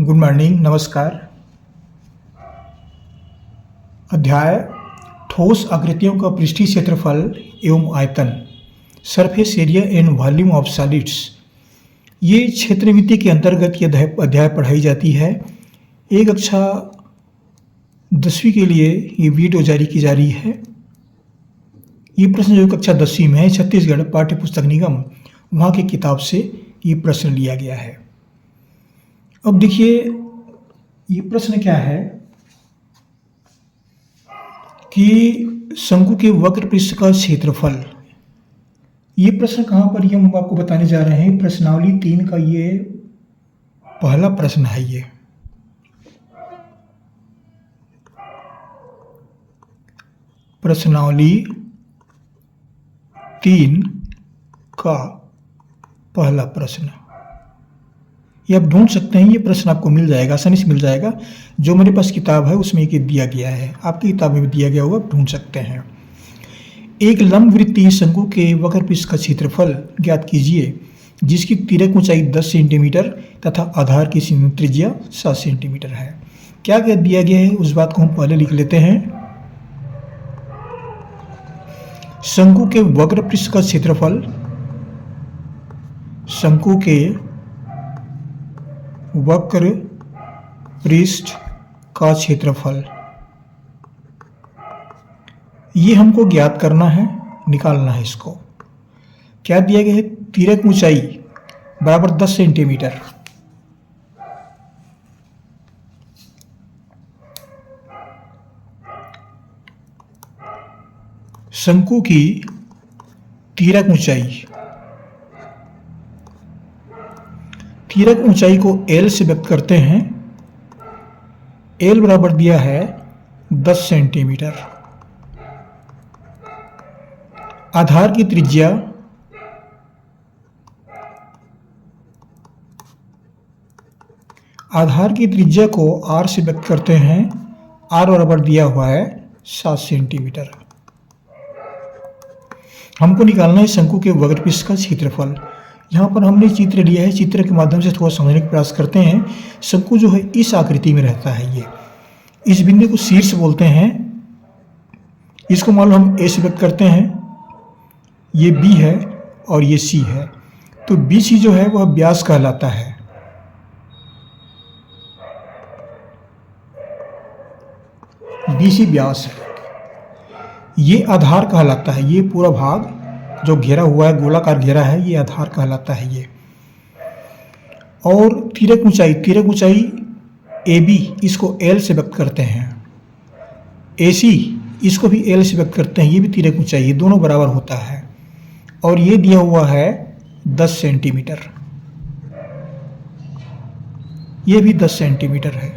Good morning, नमस्कार। अध्याय ठोस आकृतियों का पृष्ठीय क्षेत्रफल एवं आयतन, surface area and volume of solids. ये क्षेत्रमिति के अंतर्गत ये अध्याय पढ़ाई जाती है। एक कक्षा 10वीं के लिए ये वीडियो जारी की जा रही है। ये प्रश्न जो कक्षा 10वीं में है, छत्तीसगढ़ पाठ्य पुस्तक निगम वहाँ की किताब से ये प्रश्न लिया गया है। अब देखिए ये प्रश्न क्या है कि शंकु के वक्र पृष्ठ का क्षेत्रफल। ये प्रश्न कहाँ पर ये हम आपको बताने जा रहे हैं। प्रश्नावली 3 का ये पहला प्रश्न है। ये प्रश्नावली 3 का पहला प्रश्न ये आप ढूंढ सकते हैं। ये प्रश्न आपको मिल जाएगा, आसानी से मिल जाएगा। जो मेरे पास किताब है उसमें ये दिया गया है, आपकी किताब में भी दिया गया होगा, आप ढूंढ सकते हैं। एक लंबवृत्तीय शंकु के वक्र पृष्ठ का क्षेत्रफल ज्ञात कीजिए जिसकी तिर्यक ऊंचाई 10 सेंटीमीटर तथा आधार की त्रिज्या 7 सेंटीमीटर है। क्या क्या दिया गया है उस बात को हम पहले लिख लेते हैं। शंकु के वक्र पृष्ठ का क्षेत्रफल, शंकु के वक्र पृष्ठ का क्षेत्रफल ये हमको ज्ञात करना है, निकालना है। इसको क्या दिया गया है, तिर्यक ऊंचाई बराबर 10 सेंटीमीटर। शंकु की तिर्यक ऊंचाई, तिर्यक ऊंचाई को L से व्यक्त करते हैं। L बराबर दिया है 10 सेंटीमीटर। आधार की त्रिज्या, आधार की त्रिज्या को R से व्यक्त करते हैं। R बराबर दिया हुआ है 7 सेंटीमीटर। हमको निकालना है शंकु के वक्र पृष्ठ का क्षेत्रफल। यहाँ पर हमने चित्र लिया है, चित्र के माध्यम से थोड़ा समझने का प्रयास करते हैं। शंकु जो है इस आकृति में रहता है। ये इस बिंदु को शीर्ष बोलते हैं। इसको मान लो हम ए से व्यक्त करते हैं। ये बी है और ये सी है, तो बी सी जो है वह व्यास कहलाता है। बी सी व्यास है। ये आधार कहलाता है। ये पूरा भाग जो घेरा हुआ है, गोलाकार घेरा है, ये आधार कहलाता है ये। और तिर्यक ऊंचाई, तिर्यक ऊंचाई ए बी, इसको एल से व्यक्त करते हैं। ए सी, इसको भी एल से व्यक्त करते हैं। ये भी तिर्यक ऊंचाई, ये दोनों बराबर होता है। और ये दिया हुआ है 10 सेंटीमीटर। ये भी 10 सेंटीमीटर है।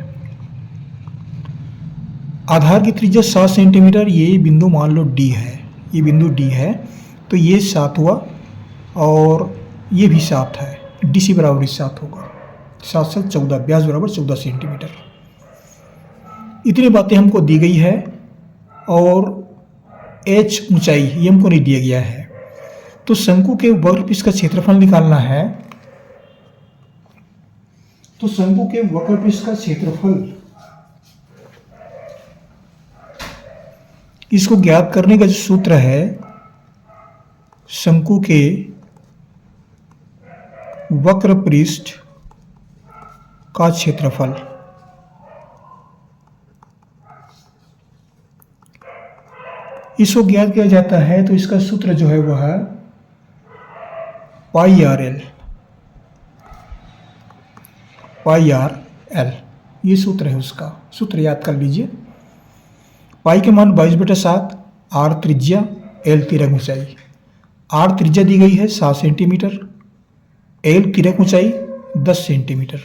आधार की त्रिज्या 7 सेंटीमीटर। ये बिंदु मान लो डी है, ये बिंदु डी है, तो ये 7 हुआ और ये भी 7 है। डी सी बराबर 7 होगा। 7 से 14, व्यास बराबर 14 सेंटीमीटर। इतनी बातें हमको दी गई है। और एच ऊंचाई ये हमको नहीं दिया गया है। तो शंकु के वक्र पृष्ठ का क्षेत्रफल निकालना है। तो शंकु के वक्र पृष्ठ का क्षेत्रफल, इसको ज्ञात करने का जो सूत्र है, शंकु के वक्र पृष्ठ का क्षेत्रफल, इसको ज्ञात किया जाता है। तो इसका सूत्र जो है वह है पाई आर एल, पाई आर एल, ये सूत्र है। उसका सूत्र याद कर लीजिए। पाई के मान 22/7, आर त्रिज्या, एल तिर्यक ऊंचाई। आर त्रिज्या दी गई है 7 सेंटीमीटर, एल तिर्यक ऊंचाई 10 सेंटीमीटर,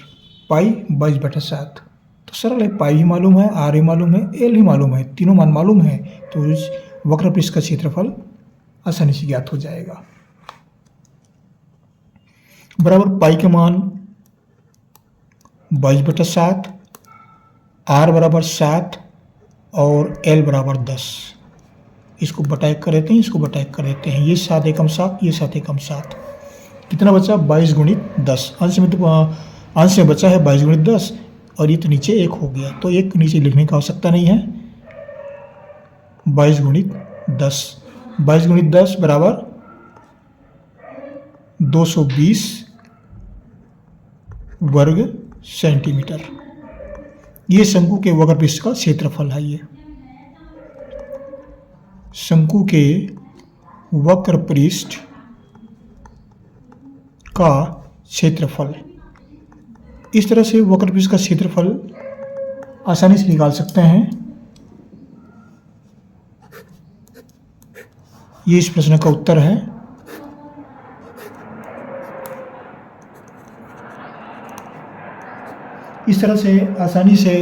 पाई 22/7। तो सरल है, पाई भी मालूम है, आर भी मालूम है, एल भी मालूम है, तीनों मान मालूम है। तो इस वक्र पृष्ठ का क्षेत्रफल आसानी से ज्ञात हो जाएगा। बराबर पाई के मान 22/7, आर बराबर 7 और एल बराबर 10। इसको बटा1 कर देते हैं, इसको बटा1 कर देते हैं। ये 7 एकम 7, ये 7 एकम 7, कितना बचा 22 गुणित 10। अंश में बचा है 22 गुणित 10, और ये तो नीचे 1 हो गया, तो 1 नीचे लिखने की आवश्यकता नहीं है। 22 गुणित 10, 22 गुणित 10 बराबर 220 वर्ग सेंटीमीटर। ये शंकु के वक्र पृष्ठ का क्षेत्रफल है। ये शंकु के वक्र पृष्ठ का क्षेत्रफल। इस तरह से वक्र पृष्ठ का क्षेत्रफल आसानी से निकाल सकते हैं। ये इस प्रश्न का उत्तर है। इस तरह से आसानी से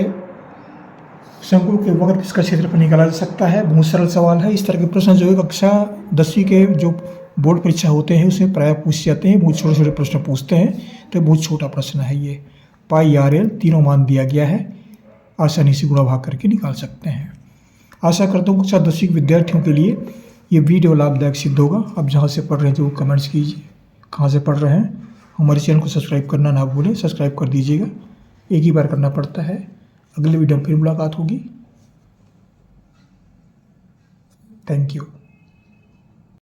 शंकु के वक्र पृष्ठ का क्षेत्रफल निकाला जा सकता है। बहुत सरल सवाल है। इस तरह के प्रश्न जो है कक्षा 10वीं के जो बोर्ड परीक्षा होते हैं उसमें प्रायः पूछ जाते हैं। बहुत छोटे छोटे प्रश्न पूछते हैं, तो बहुत छोटा प्रश्न है ये। पाई आर एल तीनों मान दिया गया है, आसानी से गुणा भाग करके निकाल सकते हैं। आशा करता हूँ कक्षा 10वीं के विद्यार्थियों के लिए ये वीडियो लाभदायक सिद्ध होगा। अब जहाँ से पढ़ रहे हैं जो कमेंट्स कीजिए, कहाँ से पढ़ रहे हैं। हमारे चैनल को सब्सक्राइब करना ना भूलें, सब्सक्राइब कर दीजिएगा, एक ही बार करना पड़ता है। अगले वीडियो में फिर मुलाकात होगी। Thank you.